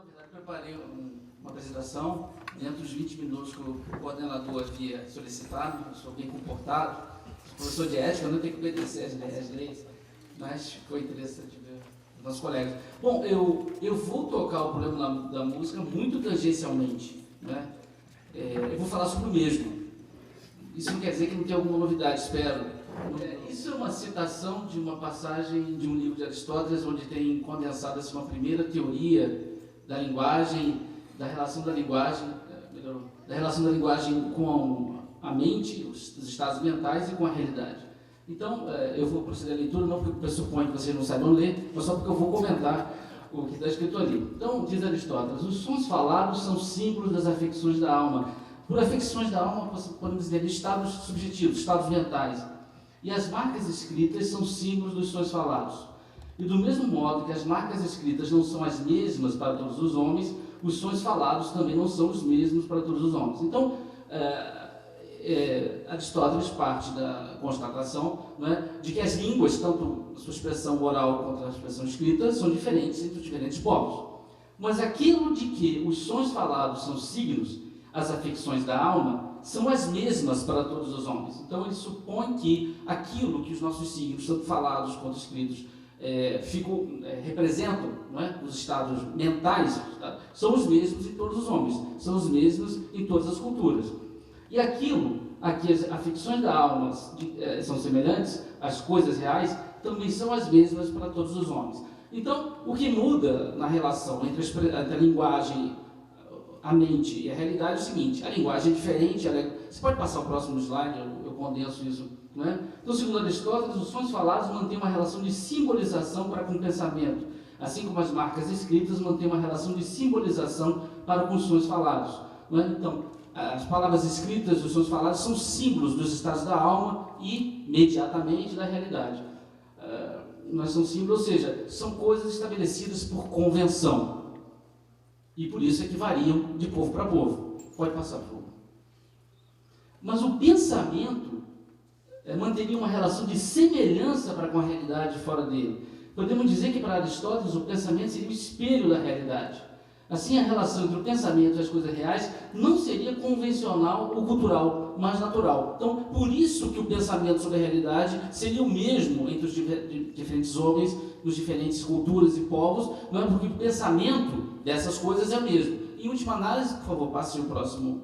na verdade, preparei uma apresentação dentro dos 20 minutos que o coordenador havia solicitado. Eu sou bem comportado, sou professor de ética, eu não tenho que obedecer as leis, mas foi interessante ver os nossos colegas. Bom, eu vou tocar o problema da música muito tangencialmente, né? Eu vou falar sobre o mesmo. Isso não quer dizer que não tem alguma novidade, espero. Isso é uma citação de uma passagem de um livro de Aristóteles, onde tem condensada uma primeira teoria da linguagem, da relação da linguagem com a mente, os estados mentais e com a realidade. Então, eu vou proceder à leitura, não porque pressupõe que vocês não saibam ler, mas só porque eu vou comentar o que está escrito ali. Então, diz Aristóteles, os sons falados são símbolos das afecções da alma. Por afecções da alma, podemos dizer estados subjetivos, estados mentais. E as marcas escritas são símbolos dos sons falados. E do mesmo modo que as marcas escritas não são as mesmas para todos os homens, os sons falados também não são os mesmos para todos os homens. Então, Aristóteles parte da constatação, né, de que as línguas, tanto a sua expressão oral quanto a expressão escrita, são diferentes entre os diferentes povos. Mas aquilo de que os sons falados são signos, as afecções da alma, são as mesmas para todos os homens. Então, ele supõe que aquilo que os nossos signos, tanto falados quanto escritos, representam, não é? Os estados mentais, são os mesmos em todos os homens, são os mesmos em todas as culturas. E aquilo a que as afecções da alma são semelhantes, as coisas reais, também são as mesmas para todos os homens. Então, o que muda na relação entre a linguagem, a mente e a realidade é o seguinte: a linguagem é diferente, você pode passar o próximo slide, eu condenso isso, né? Então, segundo Aristóteles, os sons falados mantêm uma relação de simbolização para com o pensamento, assim como as marcas escritas mantêm uma relação de simbolização para com os sons falados, né? Então, as palavras escritas e os sons falados são símbolos dos estados da alma e, imediatamente, da realidade. Nós são símbolos, ou seja, são coisas estabelecidas por convenção. E por isso é que variam de povo para povo. Pode passar, por favor. Mas o pensamento manteria uma relação de semelhança para com a realidade fora dele. Podemos dizer que para Aristóteles o pensamento seria o espelho da realidade. Assim, a relação entre o pensamento e as coisas reais não seria convencional ou cultural, mas natural. Então, por isso que o pensamento sobre a realidade seria o mesmo entre os diferentes homens, nos diferentes culturas e povos, não é? Porque o pensamento dessas coisas é o mesmo. Em última análise, por favor, passe o próximo.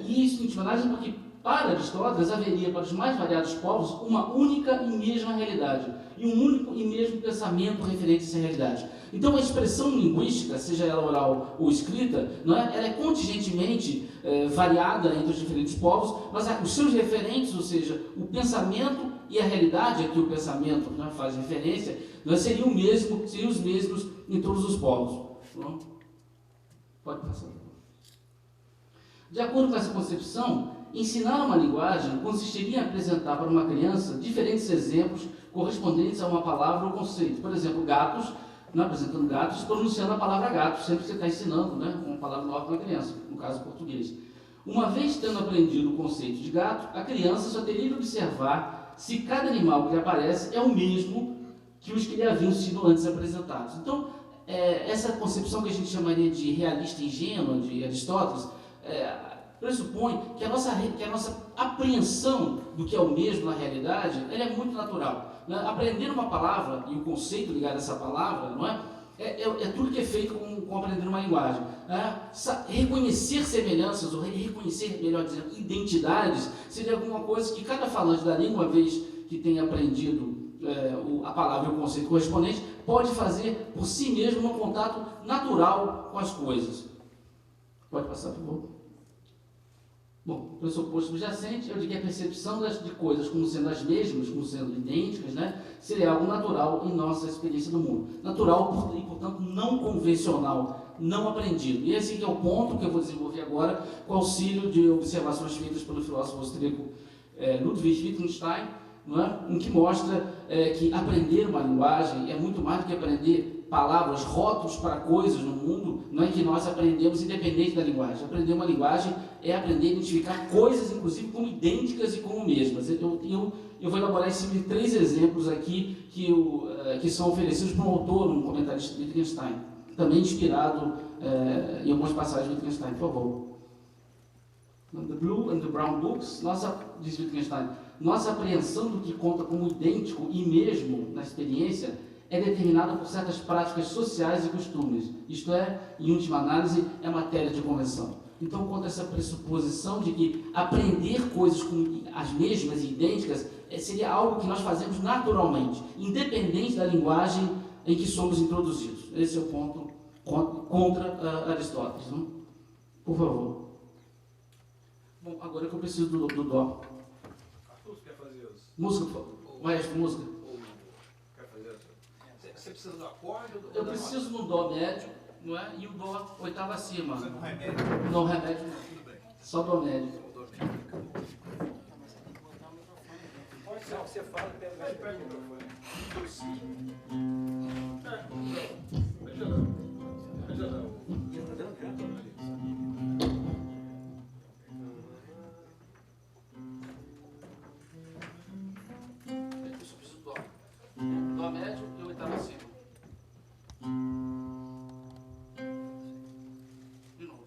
Isso, em última análise, porque para Aristóteles haveria para os mais variados povos uma única e mesma realidade e um único e mesmo pensamento referente a essa realidade. Então, a expressão linguística, seja ela oral ou escrita, não é? Ela é contingentemente variada entre os diferentes povos, mas os seus referentes, ou seja, o pensamento e a realidade a que o pensamento, né, faz referência, seriam os mesmos em todos os povos. Não? Pode passar. De acordo com essa concepção, ensinar uma linguagem consistiria em apresentar para uma criança diferentes exemplos correspondentes a uma palavra ou conceito. Por exemplo, gatos, né, apresentando gatos, pronunciando a palavra gato, sempre que você está ensinando, né, uma palavra nova para uma criança, no caso português. Uma vez tendo aprendido o conceito de gato, a criança só teria de observar se cada animal que lhe aparece é o mesmo que os que lhe haviam sido antes apresentados. Então, essa concepção que a gente chamaria de realista ingênua, de Aristóteles, pressupõe que a nossa apreensão do que é o mesmo na realidade, ela é muito natural. Né? Aprender uma palavra e o conceito ligado a essa palavra, não é? É tudo que é feito com aprender uma linguagem. Reconhecer semelhanças, ou reconhecer, melhor dizendo, identidades, seria alguma coisa que cada falante da língua, uma vez que tenha aprendido a palavra e o conceito correspondente, pode fazer por si mesmo num contato natural com as coisas. Pode passar, por favor. Bom, pressuposto subjacente, eu digo que a percepção de coisas como sendo as mesmas, como sendo idênticas, né, seria algo natural em nossa experiência do mundo. Natural e, portanto, não convencional, não aprendido. E esse aqui é o ponto que eu vou desenvolver agora, com auxílio de observações feitas pelo filósofo austríaco Ludwig Wittgenstein, não é? Em que mostra que aprender uma linguagem é muito mais do que aprender palavras, rótulos para coisas no mundo, não é que nós aprendemos independente da linguagem. Aprender uma linguagem é aprender a identificar coisas, inclusive, como idênticas e como mesmas. Eu eu vou elaborar em cima de 3 exemplos aqui que são oferecidos por um autor, um comentarista de Wittgenstein, também inspirado em algumas passagens de Wittgenstein, por favor. The Blue and the Brown Books, diz Wittgenstein, nossa apreensão do que conta como idêntico e mesmo na experiência é determinada por certas práticas sociais e costumes, isto é, em última análise, é matéria de convenção. Então, contra essa pressuposição de que aprender coisas com as mesmas e idênticas seria algo que nós fazemos naturalmente, independente da linguagem em que somos introduzidos. Esse é o ponto contra Aristóteles. Não? Por favor. Bom, agora que eu preciso do dó. Arthur, você quer fazer os... Música, por favor. Maestro, música. Quer fazer? Você precisa do acorde ou do... Eu preciso no dó médio, não é? E o dó oitava acima. Você não remédio? Não, remédio não. Tudo bem. Só dó médio. Pode ser que você fala e pega o microfone. Veja não. Eu só preciso do dó. Dó médio e oitava acima. De novo.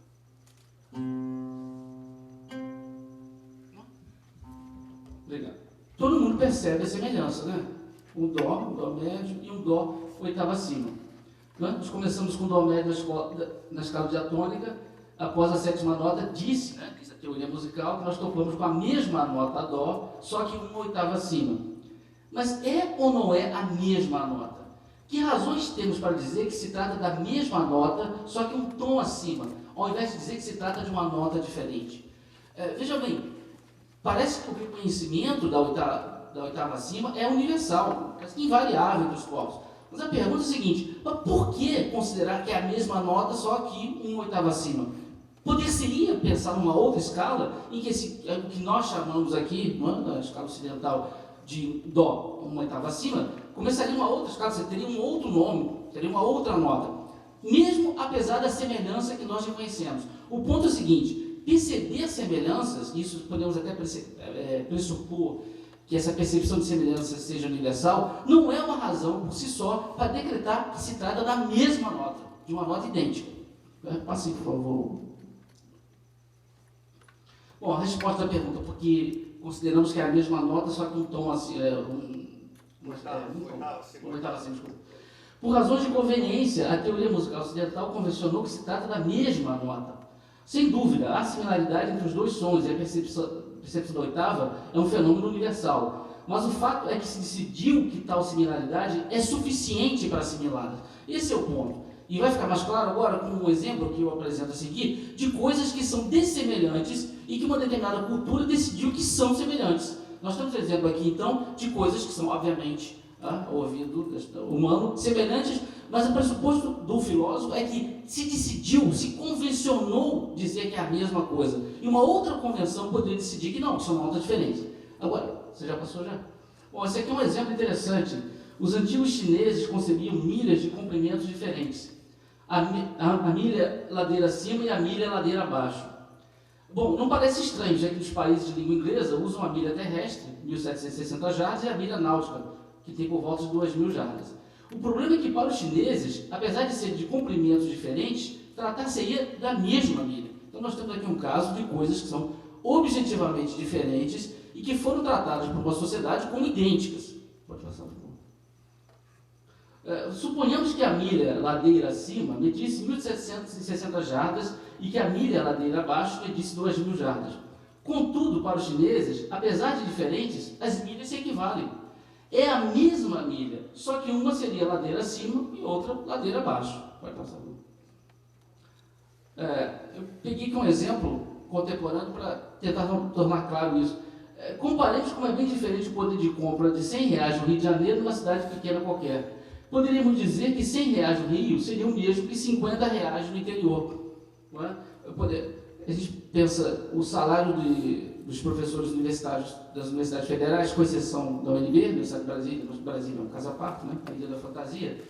Obrigado. Todo mundo percebe a semelhança, né? Um dó médio e um dó oitava acima. Nós começamos com o dó médio na escala diatônica, após a 7ª nota, diz a teoria musical, que nós tocamos com a mesma nota dó, só que uma oitava acima. Mas é ou não é a mesma nota? Que razões temos para dizer que se trata da mesma nota, só que um tom acima, ao invés de dizer que se trata de uma nota diferente? Veja bem, parece que o reconhecimento da oitava acima é universal, é invariável entre os povos. Mas a pergunta é a seguinte, mas por que considerar que é a mesma nota, só que uma oitava acima? Poderia pensar numa outra escala, em que o que nós chamamos aqui, na escala ocidental, de dó, uma oitava acima, começaria uma outra escala, você teria um outro nome, teria uma outra nota. Mesmo apesar da semelhança que nós reconhecemos. O ponto é o seguinte, perceber semelhanças, isso podemos até pressupor que essa percepção de semelhança seja universal, não é uma razão por si só para decretar que se trata da mesma nota, de uma nota idêntica. Passe, por favor. Bom, a resposta à pergunta, porque consideramos que é a mesma nota, só que um tom assim, oitava acima, desculpa. Por razões de conveniência, a teoria musical ocidental convencionou que se trata da mesma nota. Sem dúvida, há similaridade entre os dois sons e a percepção da oitava é um fenômeno universal. Mas o fato é que se decidiu que tal similaridade é suficiente para assimilá-las. Esse é o ponto. E vai ficar mais claro agora com um exemplo que eu apresento a seguir, de coisas que são dessemelhantes e que uma determinada cultura decidiu que são semelhantes. Nós temos exemplo aqui, então, de coisas que são, obviamente, ao ouvido humano, semelhantes, mas o pressuposto do filósofo é que se decidiu, se convencionou dizer que é a mesma coisa. E uma outra convenção poderia decidir que não, que são notas diferentes. Agora, você já passou já? Bom, esse aqui é um exemplo interessante. Os antigos chineses concebiam milhas de comprimentos diferentes. A milha ladeira acima e a milha ladeira abaixo. Bom, não parece estranho, já que nos países de língua inglesa usam a milha terrestre, 1.760 jardas, e a milha náutica, que tem por volta de 2.000 jardas. O problema é que para os chineses, apesar de serem de comprimentos diferentes, tratar-se-ia da mesma milha. Então nós temos aqui um caso de coisas que são objetivamente diferentes e que foram tratadas por uma sociedade como idênticas. Pode passar, por favor. Suponhamos que a milha ladeira acima medisse 1.760 jardas e que a milha ladeira abaixo medisse 2.000 jardas. Contudo, para os chineses, apesar de diferentes, as milhas se equivalem. É a mesma milha, só que uma seria ladeira acima e outra ladeira abaixo. Pode passar. Eu peguei aqui um exemplo contemporâneo para tentar tornar claro isso. Comparemos como é bem diferente o poder de compra de R$100 no Rio de Janeiro numa cidade pequena qualquer. Poderíamos dizer que R$100 no Rio seria o mesmo que R$50 no interior. Não é? A gente pensa o salário dos professores universitários das universidades federais, com exceção da UNB, Universidade de Brasília, mas Brasília é um caso à parte, né? A Ilha da Fantasia.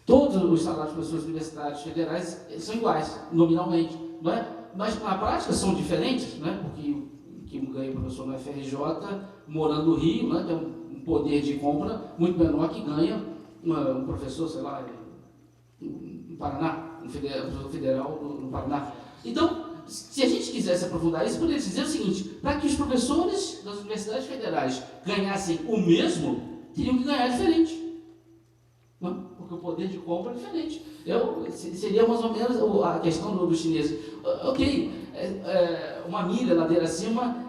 Todos os salários dos professores universitários federais são iguais, nominalmente, não é? Mas na prática são diferentes, né? Porque que ganha professor no FRJ, morando no Rio, né, tem um poder de compra muito menor que ganha um professor, sei lá, no Paraná, um professor federal no Paraná. Então, se a gente quisesse aprofundar isso, poderia dizer o seguinte: para que os professores das universidades federais ganhassem o mesmo, teriam que ganhar diferente. Não? Porque o poder de compra é diferente. Seria mais ou menos a questão dos chineses. Ok, uma milha ladeira acima,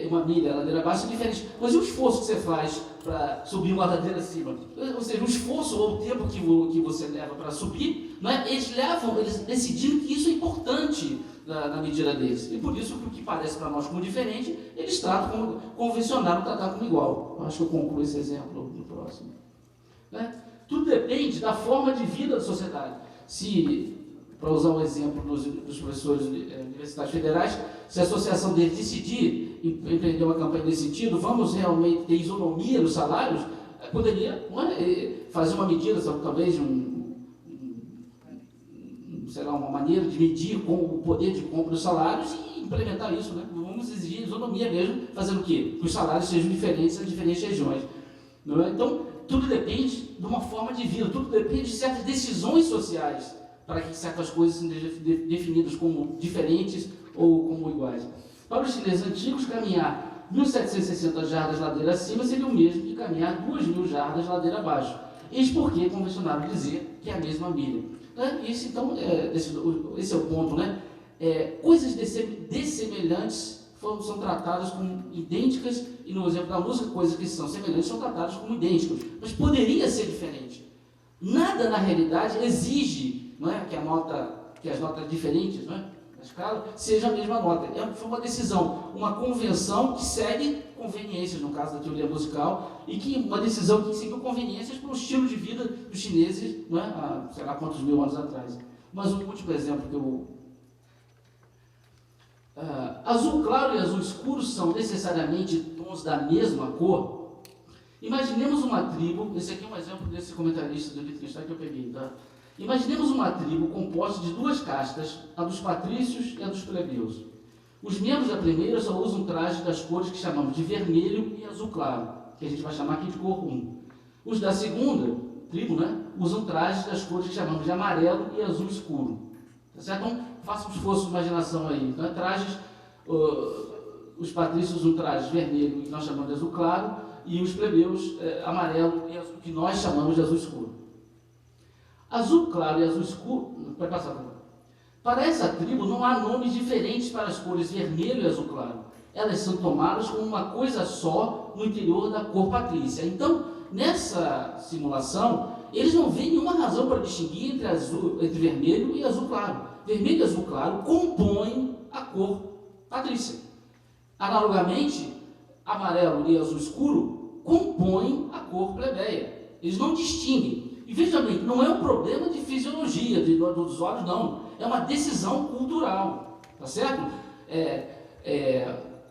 uma milha ladeira abaixo é diferente. Mas e o esforço que você faz para subir uma ladeira acima? Ou seja, o esforço ou o tempo que você leva para subir, não é? Eles decidiram que isso é importante na medida deles. E por isso, o que parece para nós como diferente, eles tratam como convencionaram tratar como igual. Eu acho que eu concluo esse exemplo no próximo. Né? Tudo depende da forma de vida da sociedade. Se, para usar o exemplo dos professores universitários federais, se a associação deles decidir empreender uma campanha nesse sentido, vamos realmente ter isonomia nos salários, poderia fazer uma medida, talvez uma maneira de medir com o poder de compra dos salários e implementar isso, né? Vamos exigir isonomia mesmo, fazendo o quê? Que os salários sejam diferentes nas diferentes regiões. Não é? Então, tudo depende de uma forma de vida, tudo depende de certas decisões sociais para que certas coisas sejam definidas como diferentes ou como iguais. Para os chineses antigos, caminhar 1.760 jardas ladeira acima seria o mesmo que caminhar 2.000 jardas ladeira abaixo. Eis porque convencionaram dizer que é a mesma milha. Esse é o ponto, né? Coisas dessemelhantes são tratadas como idênticas, e no exemplo da música, coisas que são semelhantes são tratadas como idênticas, mas poderia ser diferente. Nada na realidade exige, não é, que as notas diferentes, não é, na escala sejam a mesma nota. Foi uma decisão, uma convenção que segue conveniências, no caso da teoria musical, e que uma decisão que seguiu conveniências para o estilo de vida dos chineses, não é, há sei lá quantos mil anos atrás. Mas um último exemplo que eu... azul claro e azul escuro são necessariamente tons da mesma cor? Imaginemos uma tribo, esse aqui é um exemplo desse comentarista do Wittgenstein que eu peguei, tá? Imaginemos uma tribo composta de duas castas, a dos patrícios e a dos plebeus. Os membros da primeira só usam trajes das cores que chamamos de vermelho e azul claro, que a gente vai chamar aqui de cor 1. Os da segunda tribo, né, usam trajes das cores que chamamos de amarelo e azul escuro. Tá certo? Então, faça um esforço de imaginação aí. Então, trajes, os patrícios usam trajes vermelho, que nós chamamos de azul claro, e os plebeus amarelo e azul, que nós chamamos de azul escuro. Azul claro e azul escuro... Vai passar, por favor. Para essa tribo não há nomes diferentes para as cores vermelho e azul claro. Elas são tomadas como uma coisa só no interior da cor patrícia. Então, nessa simulação, eles não veem nenhuma razão para distinguir entre vermelho e azul claro. Vermelho e azul claro compõem a cor patrícia. Analogamente, amarelo e azul escuro compõem a cor plebeia. Eles não distinguem. E veja bem, não é um problema de fisiologia dos olhos, não. É uma decisão cultural. Tá certo?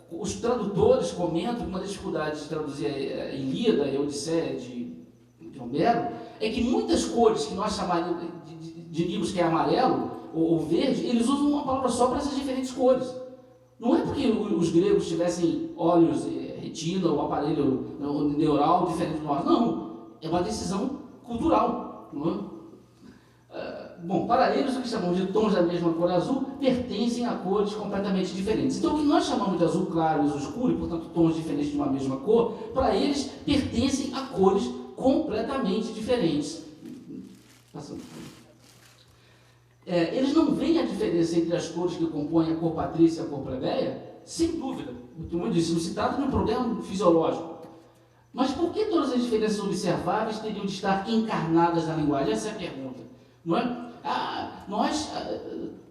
Os tradutores comentam que uma das dificuldades de traduzir a Ilíada e a Odisseia de Homero é que muitas cores que nós diríamos que é amarelo ou verde, eles usam uma palavra só para essas diferentes cores. Não é porque os gregos tivessem olhos, retina ou aparelho neural diferente do nosso. Não. É uma decisão cultural. Não é? Bom, para eles, o que chamamos de tons da mesma cor azul pertencem a cores completamente diferentes. Então, o que nós chamamos de azul claro e azul escuro, e portanto tons diferentes de uma mesma cor, para eles pertencem a cores completamente diferentes. Eles não veem a diferença entre as cores que compõem a cor patrícia e a cor plebeia? Sem dúvida. Como eu disse, não se trata de um problema fisiológico. Mas por que todas as diferenças observáveis teriam de estar encarnadas na linguagem? Essa é a pergunta. Não é? Nós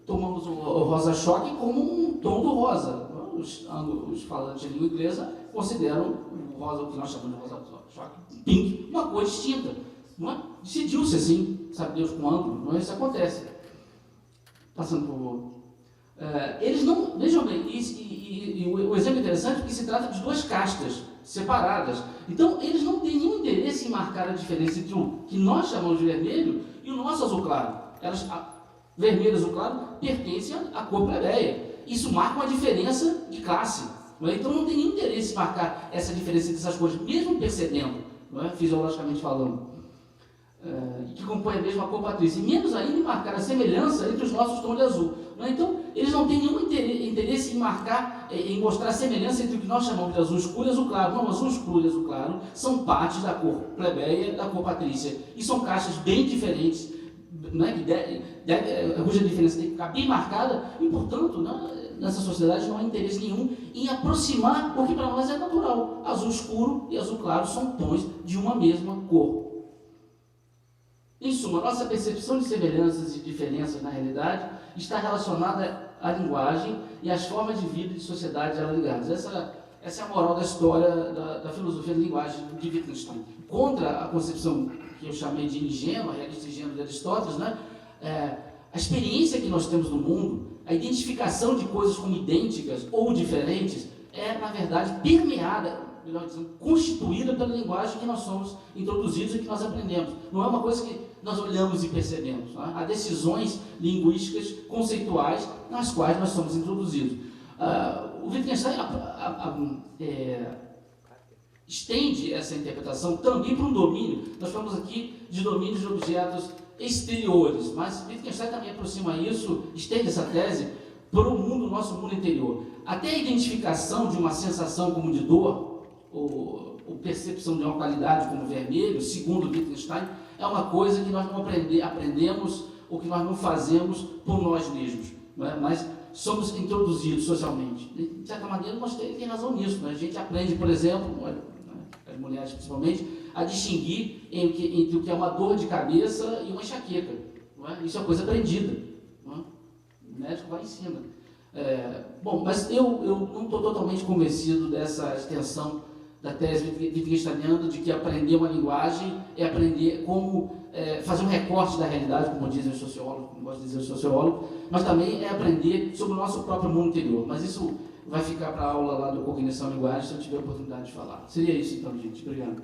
tomamos o rosa-choque como um tom do rosa. Os falantes de língua inglesa consideram o rosa, o que nós chamamos de rosa-choque, pink, uma cor distinta. Não é? Decidiu-se assim, sabe Deus quando, não é? Isso acontece. Passando por favor. Eles não, vejam bem, e o exemplo é interessante porque se trata de duas castas separadas. Então, eles não têm nenhum interesse em marcar a diferença entre o que nós chamamos de vermelho e o nosso azul claro. Vermelho e azul claro pertencem à cor plebeia. Isso marca uma diferença de classe. Não é? Então não tem nenhum interesse em marcar essa diferença entre essas coisas, mesmo percebendo, não é? Fisiologicamente falando, que compõe a mesma cor patrícia, e menos ainda em marcar a semelhança entre os nossos tons de azul. Não é? Então, eles não têm nenhum interesse em marcar, em mostrar a semelhança entre o que nós chamamos de azul escuro e azul claro. Não, azul escuro e azul claro são partes da cor plebeia e da cor patrícia, e são caixas bem diferentes, não é? Cuja diferença tem que ficar bem marcada, e, portanto, nessa sociedade não há interesse nenhum em aproximar o que para nós é natural. Azul escuro e azul claro são tons de uma mesma cor. Em suma, nossa percepção de semelhanças e diferenças na realidade está relacionada à linguagem e às formas de vida e de sociedade a ela ligadas. Essa é a moral da história da filosofia da linguagem de Wittgenstein. Contra a concepção que eu chamei de ingênua, realista ingênua de Aristóteles, né? A experiência que nós temos no mundo, a identificação de coisas como idênticas ou diferentes, é, na verdade, permeada, melhor dizendo, constituída pela linguagem que nós somos introduzidos e que nós aprendemos. Não é uma coisa que nós olhamos e percebemos. Não é? Há decisões linguísticas, conceituais, nas quais nós somos introduzidos. O Wittgenstein estende essa interpretação também para um domínio. Nós falamos aqui de domínios de objetos exteriores, mas Wittgenstein também aproxima isso, estende essa tese para o mundo, nosso mundo interior. Até a identificação de uma sensação como de dor, ou percepção de uma qualidade como vermelho, segundo Wittgenstein, é uma coisa que nós não aprendemos ou que nós não fazemos por nós mesmos, não é? Mas somos introduzidos socialmente. De certa maneira, ele tem razão nisso. Né? A gente aprende, por exemplo, as mulheres principalmente, a distinguir entre o que é uma dor de cabeça e uma enxaqueca. Não é? Isso é coisa aprendida. Não é? O médico vai e ensina. Bom, mas eu não estou totalmente convencido dessa extensão da tese wittgensteiniana de que aprender uma linguagem é aprender como fazer um recorte da realidade, como dizem os sociólogos, como gosto de dizer os sociólogos, mas também é aprender sobre o nosso próprio mundo interior. Mas isso vai ficar para a aula lá do Cognição e Linguagem, se eu tiver a oportunidade de falar. Seria isso então, gente. Obrigado.